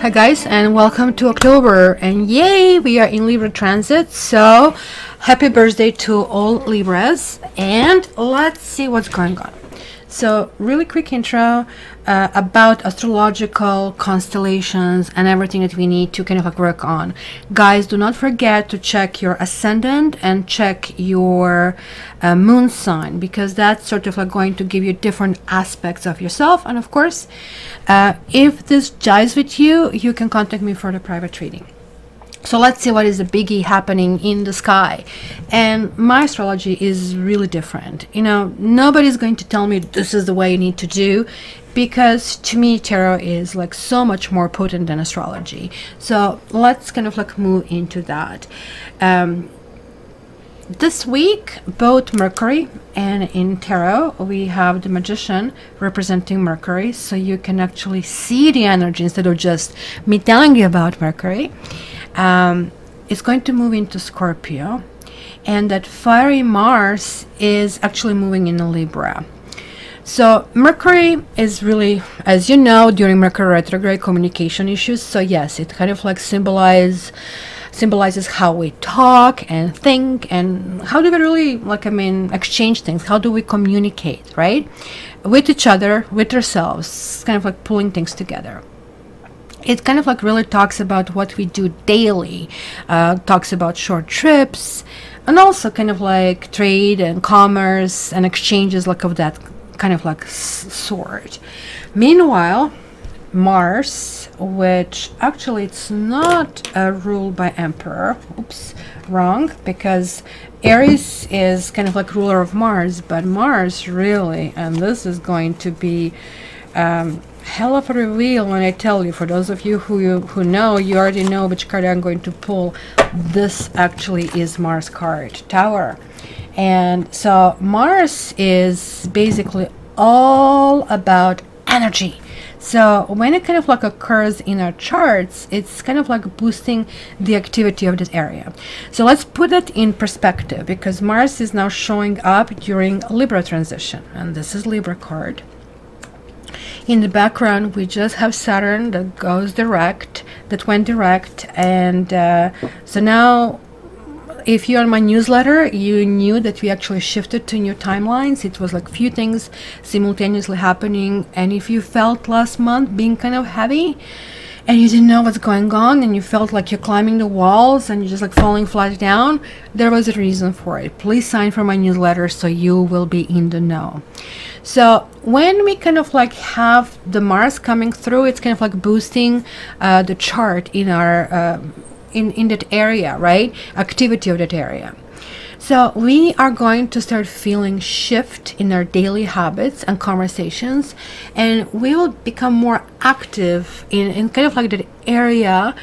Hi guys, and welcome to October, and yay, we are in Libra transit, so happy birthday to all Libras, and let's see what's going on. So really quick intro about astrological constellations and everything that we need to kind of like work on. Guys, do not forget to check your ascendant and check your moon sign, because that's sort of like going to give you different aspects of yourself. And of course, if this jives with you, you can contact me for the private reading. So let's see what is the biggie happening in the sky. And my astrology is really different. You know, nobody's going to tell me this is the way you need to do, because to me tarot is like so much more potent than astrology. So let's kind of like move into that. This week, both Mercury and in tarot, we have the Magician representing Mercury, so you can actually see the energy instead of just me telling you about Mercury. It's going to move into Scorpio, and that fiery Mars is actually moving in Libra. So Mercury is really, as you know, during Mercury retrograde, communication issues. So yes, it kind of like symbolizes how we talk and think, and how do we really, like, exchange things, how do we communicate, right, with each other, with ourselves, kind of like pulling things together. It kind of like really talks about what we do daily, talks about short trips, and also kind of like trade and commerce and exchanges like of that kind of like sort. Meanwhile, Mars, which actually it's not ruled by Emperor, oops, wrong, because Aries is kind of like ruler of Mars, but Mars really, and this is going to be hell of a reveal when I tell you. For those of you who know, you already know which card I'm going to pull. This actually is Mars card, Tower. And so Mars is basically all about energy. So when it kind of like occurs in our charts, it's kind of like boosting the activity of this area. So let's put it in perspective, because Mars is now showing up during Libra transition, and this is Libra card. In the background, we just have Saturn that goes direct, that went direct, and so now, if you're on my newsletter, you knew that we actually shifted to new timelines. It was like few things simultaneously happening, and if you felt last month being kind of heavy, and you didn't know what's going on, and you felt like you're climbing the walls and you're just like falling flat down, there was a reason for it. Please sign for my newsletter so you will be in the know. So when we kind of like have the Mars coming through, it's kind of like boosting the chart in our in that area, right? Activity of that area. So we are going to start feeling shift in our daily habits and conversations, and we will become more active in kind of like that area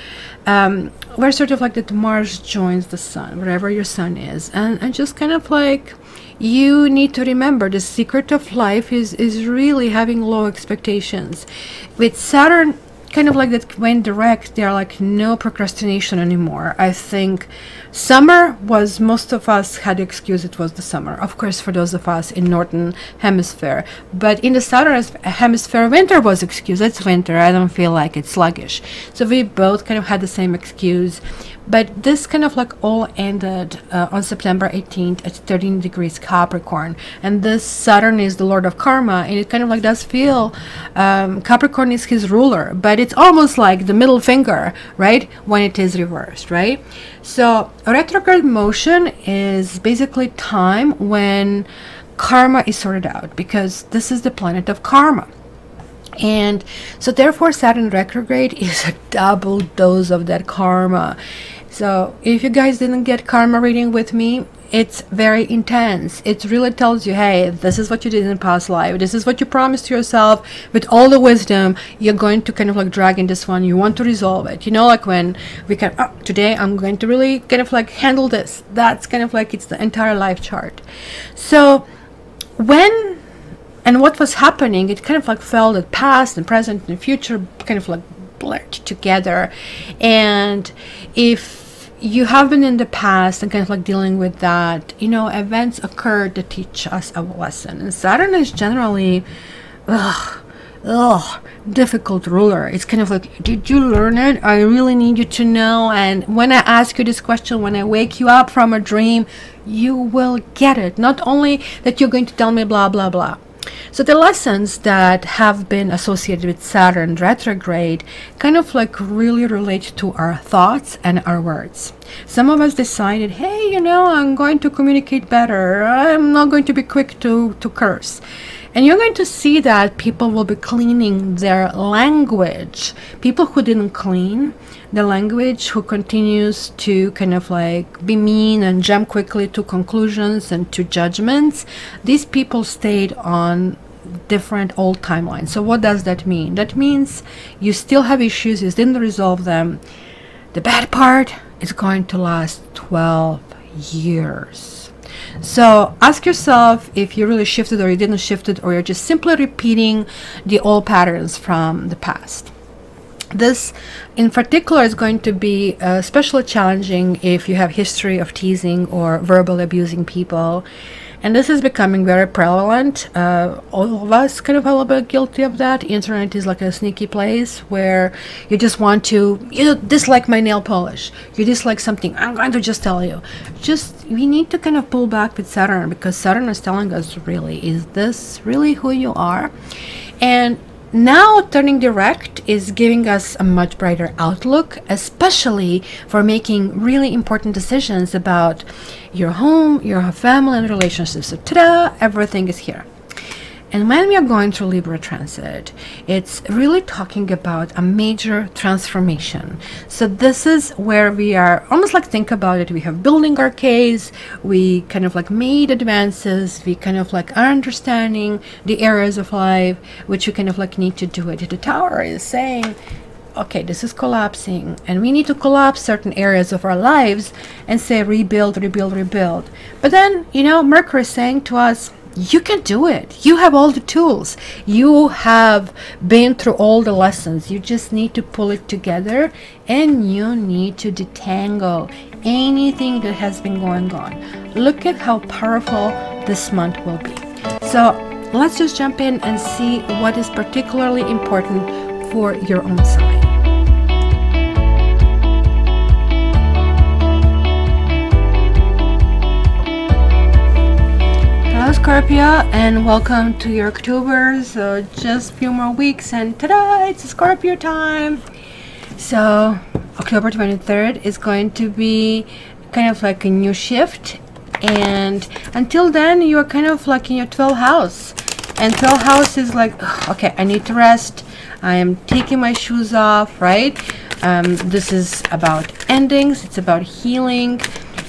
where sort of like that Mars joins the sun, wherever your sun is, and just kind of like, you need to remember the secret of life is really having low expectations. With Saturn kind of like that went direct, there are like no procrastination anymore. I think summer was, most of us had the excuse it was the summer, of course, for those of us in northern hemisphere, but in the southern hemisphere, winter was excuse. It's winter, I don't feel like it's sluggish. So we both kind of had the same excuse. But this kind of like all ended on September 18th at 13 degrees Capricorn, and this Saturn is the Lord of Karma, and it kind of like does feel Capricorn is his ruler, but it's almost like the middle finger, right, when it is reversed, right? So retrograde motion is basically time when karma is sorted out, because this is the planet of karma. And so therefore Saturn retrograde is a double dose of that karma. So if you guys didn't get karma reading with me, it's very intense. It really tells you, hey, this is what you did in past life, this is what you promised to yourself. With all the wisdom, you're going to kind of like drag in this one, you want to resolve it, you know, like when we can, oh, today I'm going to really kind of like handle this. That's kind of like, it's the entire life chart. So when and what was happening, it kind of like felt that past and present and future kind of like blurred together. And if you have been in the past and kind of like dealing with that, you know, events occurred to teach us a lesson. And Saturn is generally oh, difficult ruler. It's kind of like, did you learn it? I really need you to know. And when I ask you this question, when I wake you up from a dream, you will get it. Not only that you're going to tell me blah, blah, blah. So the lessons that have been associated with Saturn retrograde kind of like really relate to our thoughts and our words. Some of us decided, hey, you know, I'm going to communicate better. I'm not going to be quick to curse. And you're going to see that people will be cleaning their language. People who didn't clean the language, who continues to kind of like be mean and jump quickly to conclusions and to judgments, these people stayed on different old timelines. So what does that mean? That means you still have issues, you didn't resolve them. The bad part is going to last 12 years. So ask yourself if you really shifted or you didn't shift it, or you're just simply repeating the old patterns from the past. This in particular is going to be especially challenging if you have history of teasing or verbally abusing people. And this is becoming very prevalent. All of us kind of a little bit guilty of that. Internet is like a sneaky place where you just want to, you dislike my nail polish, you dislike something, I'm going to just tell you. We need to kind of pull back with Saturn, because Saturn is telling us, really, is this really who you are? And now turning direct is giving us a much brighter outlook, especially for making really important decisions about your home, your family, and relationships. So ta-da, everything is here. And when we are going through Libra transit, it's really talking about a major transformation. So this is where we are, almost like, think about it, we have building our case, we kind of like made advances, we kind of like are understanding the areas of life which you kind of like need to do it. The Tower is saying, okay, this is collapsing, and we need to collapse certain areas of our lives and say rebuild, rebuild, rebuild. But then, you know, Mercury is saying to us, you can do it. You have all the tools. You have been through all the lessons. You just need to pull it together, and you need to detangle anything that has been going on. Look at how powerful this month will be. So let's just jump in and see what is particularly important for your own sign. Hello Scorpio, and welcome to your October. So just a few more weeks and ta-da, it's Scorpio time. So October 23rd is going to be kind of like a new shift, and until then you are kind of like in your 12th house, and 12th house is like, okay, I need to rest, I am taking my shoes off, right? This is about endings, it's about healing.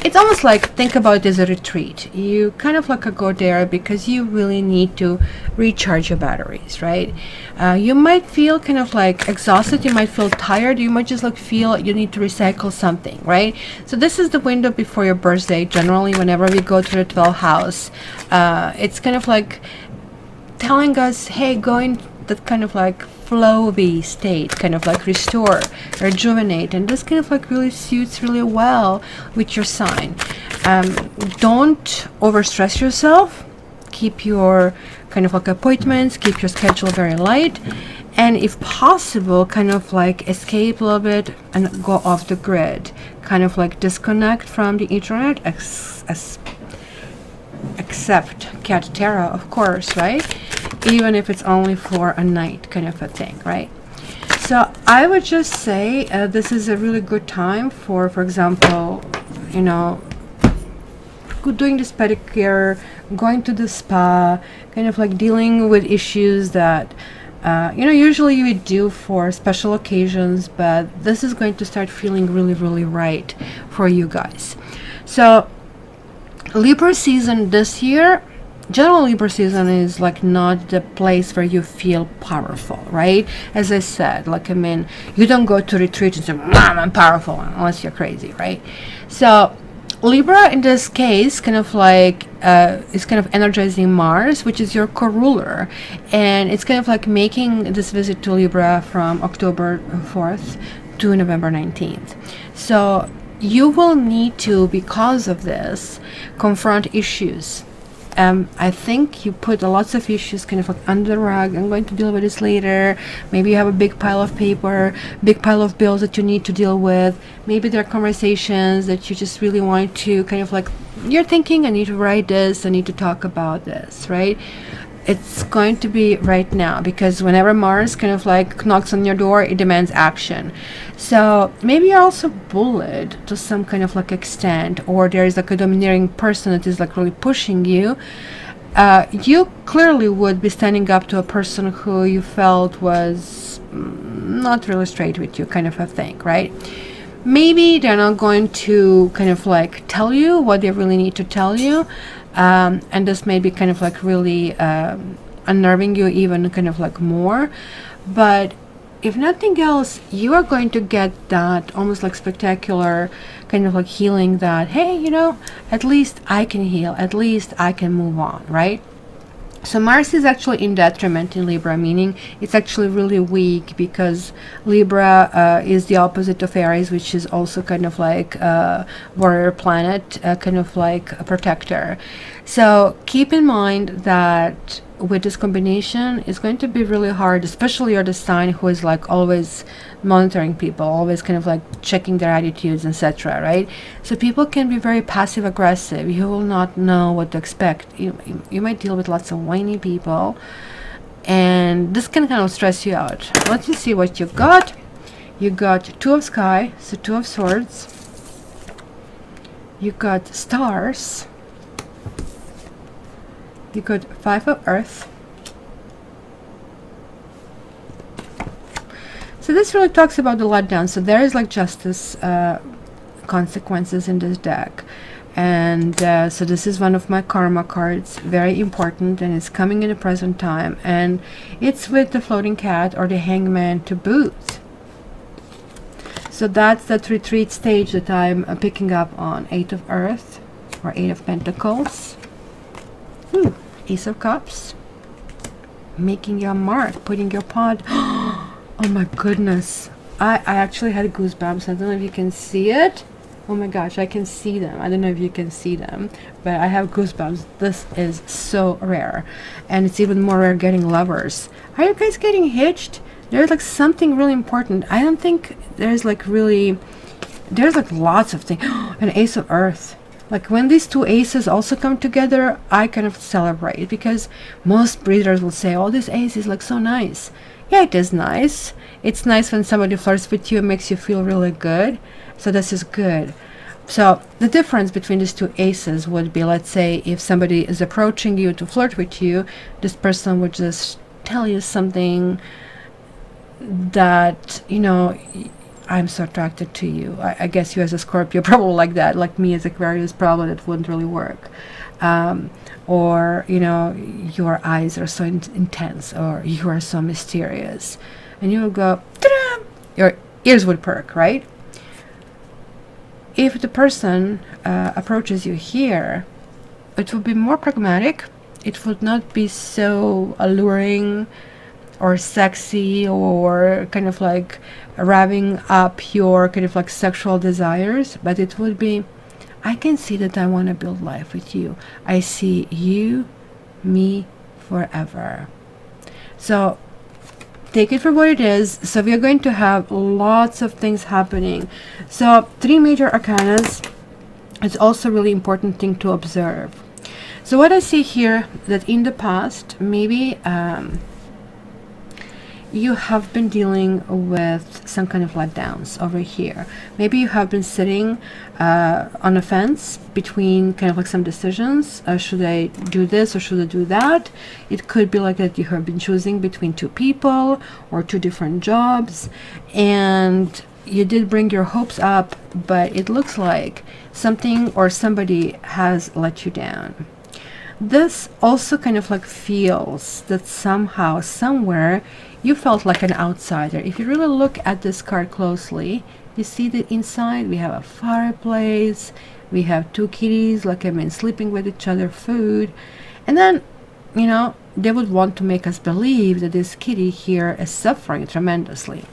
It's almost like, think about it as a retreat. You kind of like go there because you really need to recharge your batteries, right? You might feel kind of like exhausted, you might feel tired, you might just like feel you need to recycle something, right? So this is the window before your birthday. Generally, whenever we go to the 12th house, it's kind of like telling us, hey, go in that kind of like flowy state, kind of like restore, rejuvenate, and this kind of like really suits really well with your sign. Don't overstress yourself. Keep your kind of like appointments, keep your schedule very light, and if possible, kind of like escape a little bit and go off the grid, kind of like disconnect from the internet, except Cat Tarot, of course, right? Even if it's only for a night, kind of a thing, right? So I would just say this is a really good time for example, you know, doing this pedicure, going to the spa, kind of like dealing with issues that you know, usually you would do for special occasions, but this is going to start feeling really, really right for you guys. So Libra season this year, general Libra season is like not the place where you feel powerful, right? As I said, like, I mean, you don't go to retreat and say, Mom, I'm powerful, unless you're crazy, right? So Libra in this case kind of like is kind of energizing Mars, which is your co-ruler, and it's kind of like making this visit to Libra from October 4th to November 19th. So you will need to, because of this, confront issues I think you put lots of issues kind of like under the rug. I'm going to deal with this later. Maybe you have a big pile of paper, big pile of bills that you need to deal with. Maybe there are conversations that you just really want to kind of like, you're thinking, I need to write this, I need to talk about this, right? It's going to be right now, because whenever Mars kind of like knocks on your door, it demands action. So maybe you're also bullied to some kind of like extent, or there is like a domineering person that is like really pushing you. You clearly would be standing up to a person who you felt was not really straight with you, kind of a thing, right? Maybe they're not going to kind of like tell you what they really need to tell you. And this may be kind of like really unnerving you even kind of like more. But if nothing else, you are going to get that almost like spectacular kind of like healing that, hey, you know, at least I can heal, at least I can move on, right? So Mars is actually in detriment in Libra, meaning it's actually really weak, because Libra is the opposite of Aries, which is also kind of like a warrior planet, kind of like a protector. So keep in mind that with this combination, it's going to be really hard, especially you're the sign who is like always monitoring people, always kind of like checking their attitudes, etc., right? So people can be very passive aggressive. You will not know what to expect. You might deal with lots of whiny people, and this can kind of stress you out. Let's just see what you got. You got Two of Sky, so Two of Swords. You got Stars. You got Five of Earth. So this really talks about the letdown. So there is like justice consequences in this deck. And so this is one of my karma cards, very important, and it's coming in the present time. And it's with the floating cat or the hangman to boot. So that's that retreat stage that I'm picking up on. Eight of Earth or Eight of Pentacles. Ooh, Ace of Cups. Making your mark, putting your pod. Oh my goodness. I actually had goosebumps. I don't know if you can see it. Oh my gosh, I can see them. I don't know if you can see them, but I have goosebumps. This is so rare. And it's even more rare getting lovers. Are you guys getting hitched? There's like something really important. I don't think there's like really, there's like lots of things. An Ace of Earth. Like when these two aces also come together, I kind of celebrate, because most breeders will say, oh, this ace is like so nice. Yeah, it is nice. It's nice when somebody flirts with you, makes you feel really good. So this is good. So the difference between these two aces would be, let's say if somebody is approaching you to flirt with you, this person would just tell you something that, you know, I'm so attracted to you. I guess you as a Scorpio probably like that. Like me as Aquarius, probably that wouldn't really work. Or, you know, your eyes are so intense, or you are so mysterious. And you will go, ta-da! Your ears would perk, right? If the person approaches you here, it would be more pragmatic. It would not be so alluring or sexy, or kind of like revving up your kind of like sexual desires, but it would be, I can see that I want to build life with you. I see you, me, forever. So take it for what it is. So we are going to have lots of things happening. So three major arcanas. It's also a really important thing to observe. So what I see here, that in the past, maybe you have been dealing with some kind of letdowns over here. Maybe you have been sitting on a fence between kind of like some decisions. Should I do this or should I do that? It could be like that you have been choosing between two people or two different jobs, and you did bring your hopes up, but it looks like something or somebody has let you down. This also kind of like feels that somehow, somewhere, you felt like an outsider. If you really look at this card closely, you see that inside we have a fireplace, we have two kitties, like I mean, sleeping with each other, food, and then, you know, they would want to make us believe that this kitty here is suffering tremendously.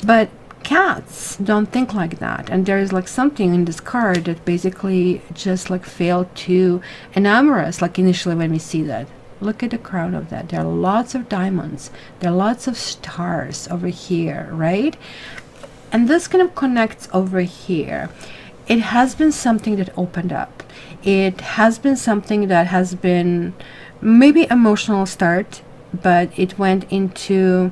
But cats don't think like that, and there is like something in this card that basically just like failed to enamor us, like initially when we see that. Look at the crown of that. There are lots of diamonds, there are lots of stars over here, right? And this kind of connects over here. It has been something that opened up. It has been something that has been maybe emotional start, but it went into,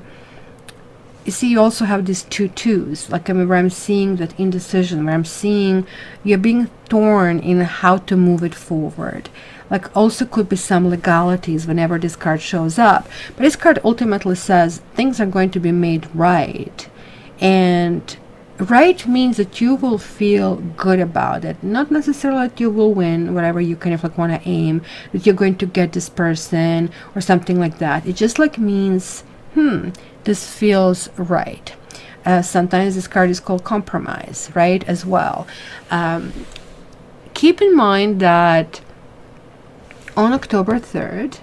you see, you also have these two twos, like where I'm seeing that indecision, where I'm seeing you're being torn in how to move it forward. Like also could be some legalities whenever this card shows up, but this card ultimately says things are going to be made right. And right means that you will feel good about it, not necessarily that you will win whatever you kind of like want to aim, that you're going to get this person or something like that. It just like means this feels right. Sometimes this card is called compromise, right, as well. Keep in mind that on October 3rd,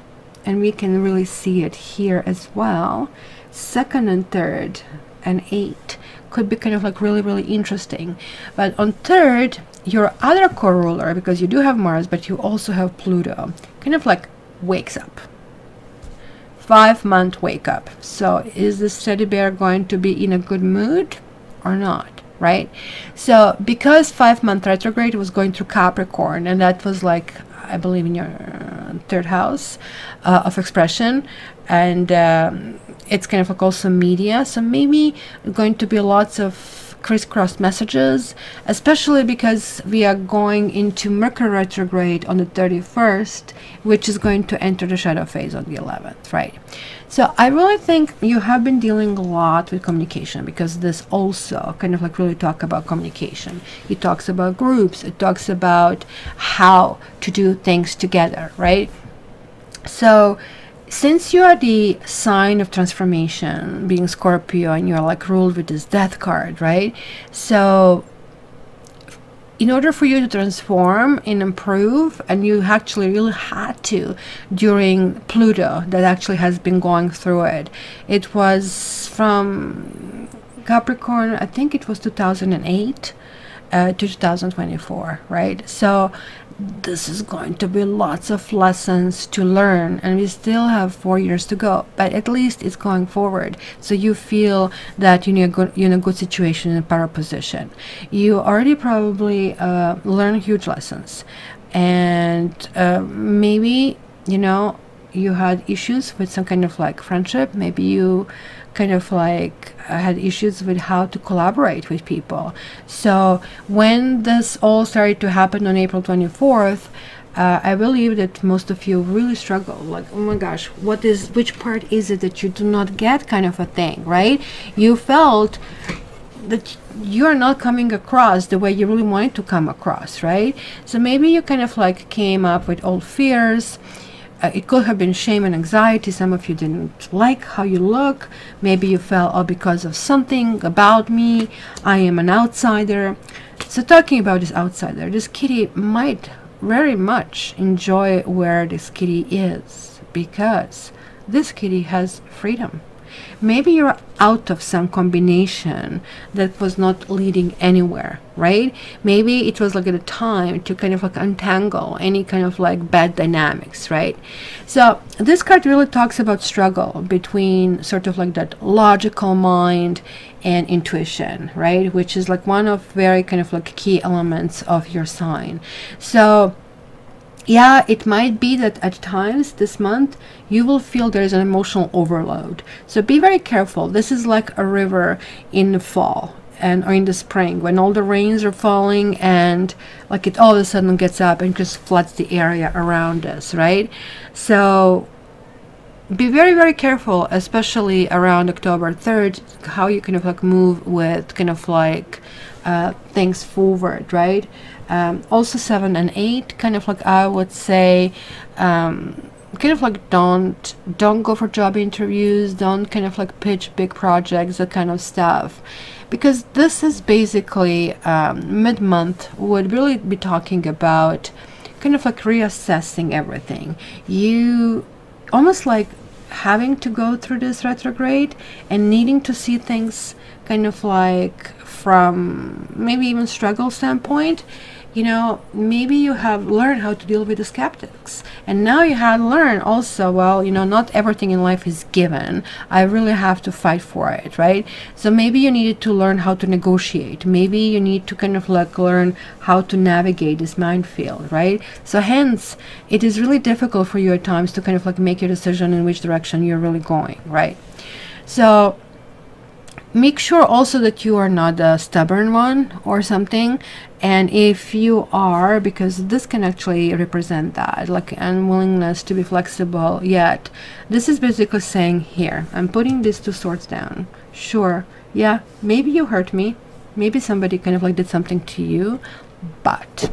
and we can really see it here as well, 2nd and 3rd and 8 could be kind of like really interesting. But on 3rd, your other co-ruler, because you do have Mars but you also have Pluto, kind of like wakes up. 5-month wake up. So is this teddy bear going to be in a good mood or not, right? So because 5-month retrograde was going through Capricorn, and that was like, I believe, in your 3rd house of expression, and it's kind of like also media, so maybe going to be lots of crisscross messages, especially because we are going into Mercury retrograde on the 31st, which is going to enter the shadow phase on the 11th, right? So I really think you have been dealing a lot with communication, because this also kind of like really talk about communication. It talks about groups, it talks about how to do things together, right? So since you are the sign of transformation, being Scorpio, and you're like ruled with this death card, right? So in order for you to transform and improve, and you actually really had to during Pluto that actually has been going through it. It was from Capricorn, I think it was 2008 to 2024, right? So this is going to be lots of lessons to learn, and we still have 4 years to go, but at least it's going forward. So you feel that you're in a good situation, in a power position. You already probably learned huge lessons, and maybe, you know, you had issues with some kind of like friendship. Maybe you kind of like had issues with how to collaborate with people. So when this all started to happen on April 24th, I believe that most of you really struggle, like, oh my gosh, which part is it that you do not get, kind of a thing, right? You felt that you're not coming across the way you really wanted to come across, right? So maybe you kind of like came up with old fears. It could have been shame and anxiety. Some of you didn't like how you look. Maybe you felt, oh, because of something about me, I am an outsider. So talking about this outsider, this kitty might very much enjoy where this kitty is, because this kitty has freedom. Maybe you're out of some combination that was not leading anywhere, right? Maybe it was like a time to kind of like untangle any kind of like bad dynamics, right? So this card really talks about struggle between sort of like that logical mind and intuition, right? Which is like one of very kind of like key elements of your sign. So yeah, it might be that at times this month you will feel there is an emotional overload. So be very careful. This is like a river in the fall or in the spring, when all the rains are falling and like it all of a sudden gets up and just floods the area around us, right? So be very careful, especially around October 3rd, how you kind of like move with kind of like things forward, right? Also 7 and 8, kind of like I would say, kind of like don't go for job interviews, don't kind of like pitch big projects, that kind of stuff, because this is basically mid-month would really be talking about kind of like reassessing everything. You almost like having to go through this retrograde and needing to see things kind of like from maybe even struggle standpoint, you know, maybe you have learned how to deal with the skeptics, and now you have learned also, well, you know, not everything in life is given. I really have to fight for it, right? So maybe you needed to learn how to negotiate. Maybe you need to kind of like learn how to navigate this minefield, right? So hence, it is really difficult for you at times to kind of like make your decision in which direction you're really going, right? So make sure also that you are not a stubborn one or something. And if you are, because this can actually represent that, like unwillingness to be flexible yet, this is basically saying here, I'm putting these two swords down. Sure, yeah, maybe you hurt me. Maybe somebody kind of like did something to you, but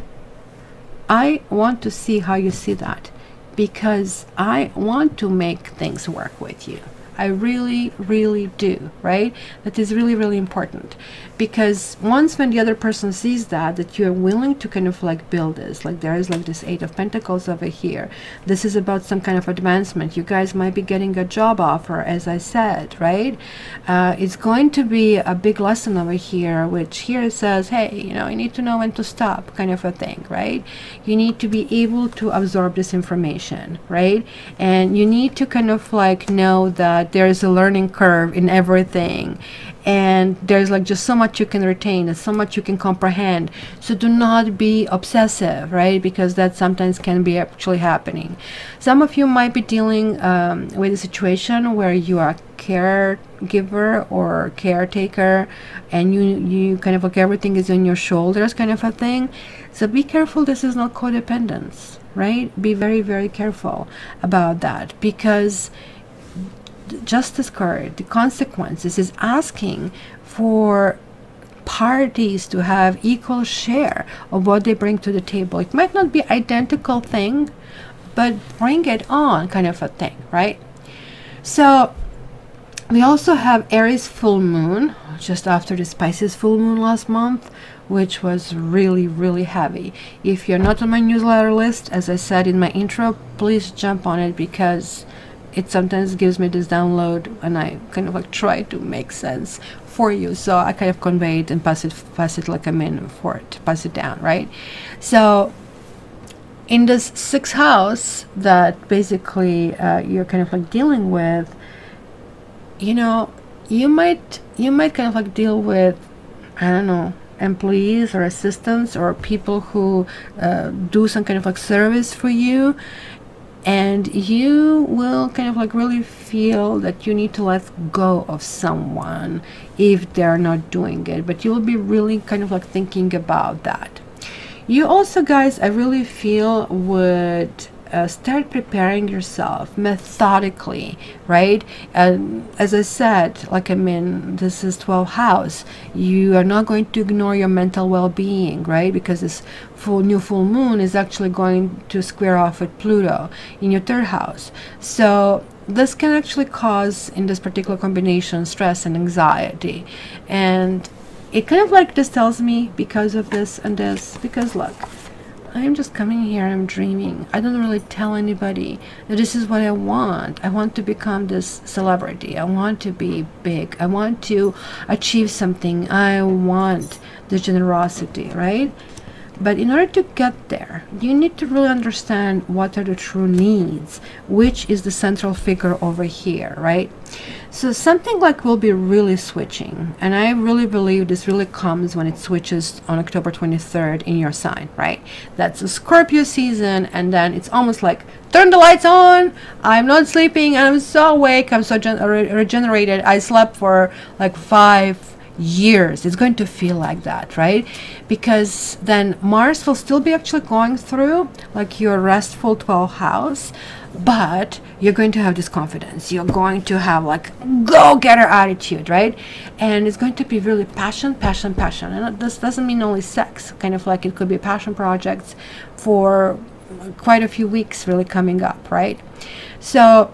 I want to see how you see that, because I want to make things work with you. I really, really do, right? That is really, really important, because once when the other person sees that you're willing to kind of like build this, like there is like this 8 of Pentacles over here. This is about some kind of advancement. You guys might be getting a job offer, as I said, right? It's going to be a big lesson over here, which here it says, hey, you know, you need to know when to stop, kind of a thing, right? You need to be able to absorb this information, right? And you need to kind of like know that there's a learning curve in everything, and there's like just so much you can retain and so much you can comprehend. So do not be obsessive, right? Because that sometimes can be actually happening. Some of you might be dealing with a situation where you are caregiver or caretaker, and you kind of like everything is on your shoulders, kind of a thing. So be careful, this is not codependence, right? Be very, very careful about that, because Justice card, the consequences, is asking for parties to have equal share of what they bring to the table. It might not be identical thing, but bring it on, kind of a thing, right? So we also have Aries full moon just after the Pisces full moon last month, which was really, really heavy. If you're not on my newsletter list, as I said in my intro, please jump on it, because it sometimes gives me this download and I kind of like try to make sense for you. So I kind of convey it and pass it like I'm in for it, pass it down, right? So in this 6th house that basically you're kind of like dealing with, you know, you might kind of like deal with, I don't know, employees or assistants or people who do some kind of like service for you. And you will kind of like really feel that you need to let go of someone if they're not doing it, but you will be really kind of like thinking about that. You also, guys, I really feel would start preparing yourself methodically, right? And as I said, like, I mean, this is 12th house. You are not going to ignore your mental well-being, right? Because this new full moon is actually going to square off with Pluto in your 3rd house. So this can actually cause, in this particular combination, stress and anxiety. And it kind of like this tells me, because of this and this, because look, I'm just coming here, I'm dreaming. I don't really tell anybody that this is what I want. I want to become this celebrity. I want to be big. I want to achieve something. I want the generosity, right? But in order to get there, you need to really understand what are the true needs, which is the central figure over here, right? So something like will be really switching, and I really believe this really comes when it switches on October 23rd in your sign, right? That's a Scorpio season, and then it's almost like, turn the lights on, I'm not sleeping, I'm so awake, I'm so regenerated. I slept for like 5 years. It's going to feel like that, right? Because then Mars will still be actually going through like your restful 12th house, but you're going to have this confidence. You're going to have like go-getter attitude, right? And it's going to be really passion. And this doesn't mean only sex, kind of like it could be passion projects for quite a few weeks really coming up, right? So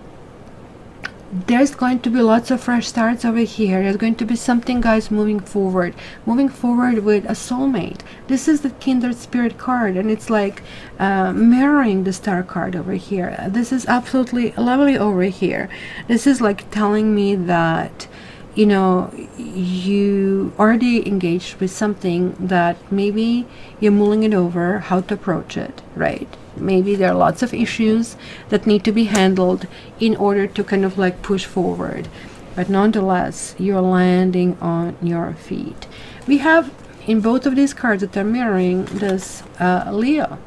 there's going to be lots of fresh starts over here. There's going to be something, guys, moving forward with a soulmate. This is the kindred spirit card, and it's like mirroring the star card over here. This is absolutely lovely over here. This is like telling me that, you know, you already engaged with something that maybe you're mulling it over, how to approach it, right? Maybe there are lots of issues that need to be handled in order to kind of like push forward. But nonetheless, you're landing on your feet. We have in both of these cards that are mirroring this Leo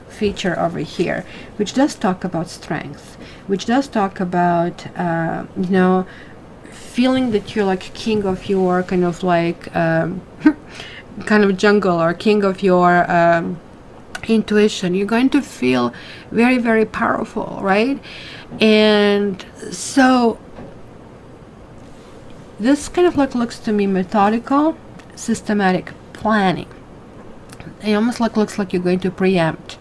feature over here, which does talk about strength, which does talk about, you know, feeling that you're like king of your kind of like kind of jungle, or king of your intuition. You're going to feel very, very powerful, right? And so this kind of like looks to me methodical, systematic planning. It almost like looks like you're going to preempt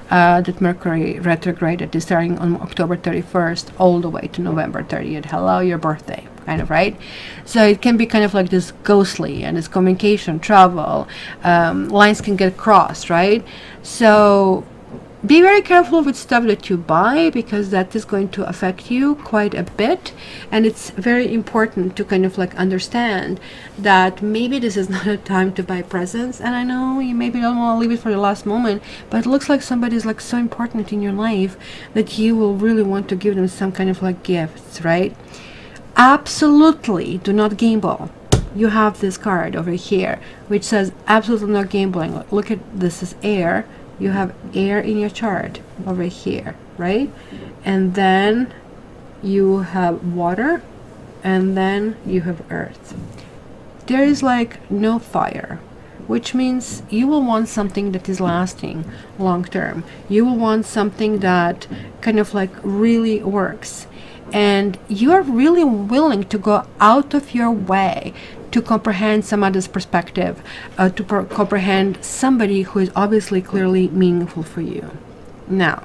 that Mercury retrograde that is starting on October 31st all the way to November 30th. Hello, your birthday, kind of, right? So it can be kind of like this ghostly, and this communication, travel, lines can get crossed, right? So be very careful with stuff that you buy, because that is going to affect you quite a bit. And it's very important to kind of like understand that maybe this is not a time to buy presents. And I know you maybe don't want to leave it for the last moment, but it looks like somebody is like so important in your life that you will really want to give them some kind of like gifts, right? Absolutely do not gamble. You have this card over here which says absolutely no gambling. Look at this, is air. You have air in your chart over here, right? And then you have water, and then you have earth. There is like no fire, which means you will want something that is lasting long term. You will want something that kind of like really works, and you are really willing to go out of your way to comprehend some other's perspective, to comprehend somebody who is obviously clearly meaningful for you. Now,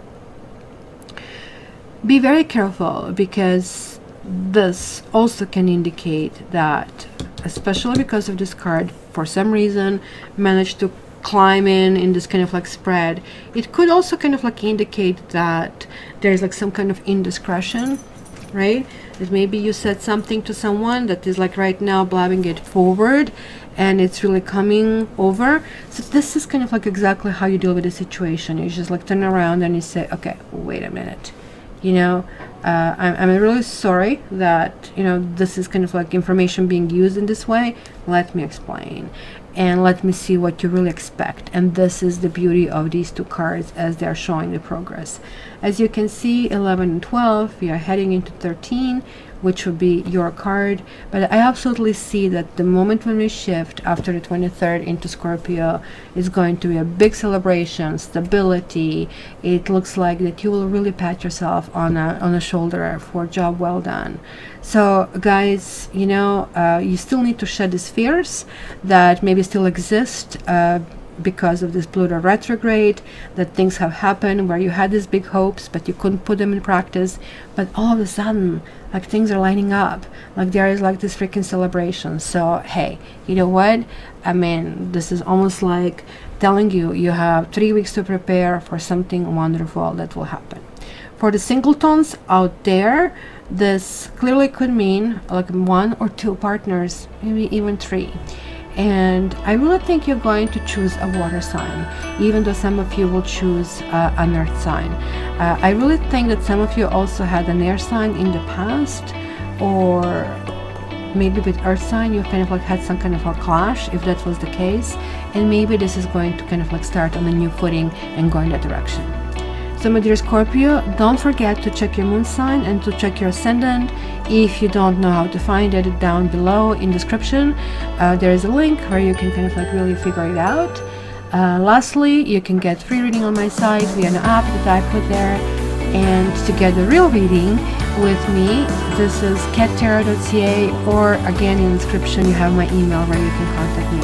be very careful, because this also can indicate that, especially because of this card, for some reason managed to climb in this kind of like spread. It could also kind of like indicate that there's like some kind of indiscretion, right? That maybe you said something to someone that is like right now blabbing it forward, and it's really coming over. So this is kind of like exactly how you deal with the situation. You just like turn around and you say, okay, wait a minute, you know, I'm really sorry that, you know, this is kind of like information being used in this way. Let me explain, and let me see what you really expect. And this is the beauty of these two cards as they are showing the progress. As you can see, 11 and 12, we are heading into 13, which would be your card. But I absolutely see that the moment when we shift after the 23rd into Scorpio is going to be a big celebration, stability. It looks like that you will really pat yourself on a shoulder for a job well done. So guys, you know, you still need to shed these fears that maybe still exist because of this Pluto retrograde, that things have happened where you had these big hopes but you couldn't put them in practice, but all of a sudden like things are lining up, like there is like this freaking celebration. So hey, you know what, I mean, this is almost like telling you you have 3 weeks to prepare for something wonderful that will happen. For the singletons out there, this clearly could mean like 1 or 2 partners, maybe even 3. And I really think you're going to choose a water sign, even though some of you will choose an earth sign. I really think that some of you also had an air sign in the past, or maybe with earth sign you kind of like had some kind of a clash, if that was the case. And maybe this is going to kind of like start on a new footing and go in that direction. So my dear Scorpio, don't forget to check your moon sign and to check your ascendant. If you don't know how to find it, down below in description there is a link where you can kind of like really figure it out. Lastly, you can get free reading on my site via an app that I put there. And to get the real reading with me, this is cattarot.ca, or again in the description you have my email where you can contact me.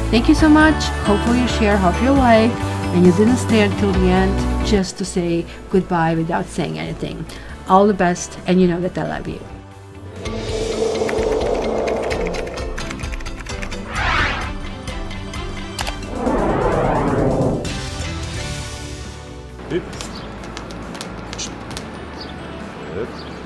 Thank you so much. Hopefully you share, hope you like, and you didn't stay until the end just to say goodbye without saying anything. all the best, and you know that I love you. Hüp. Evet.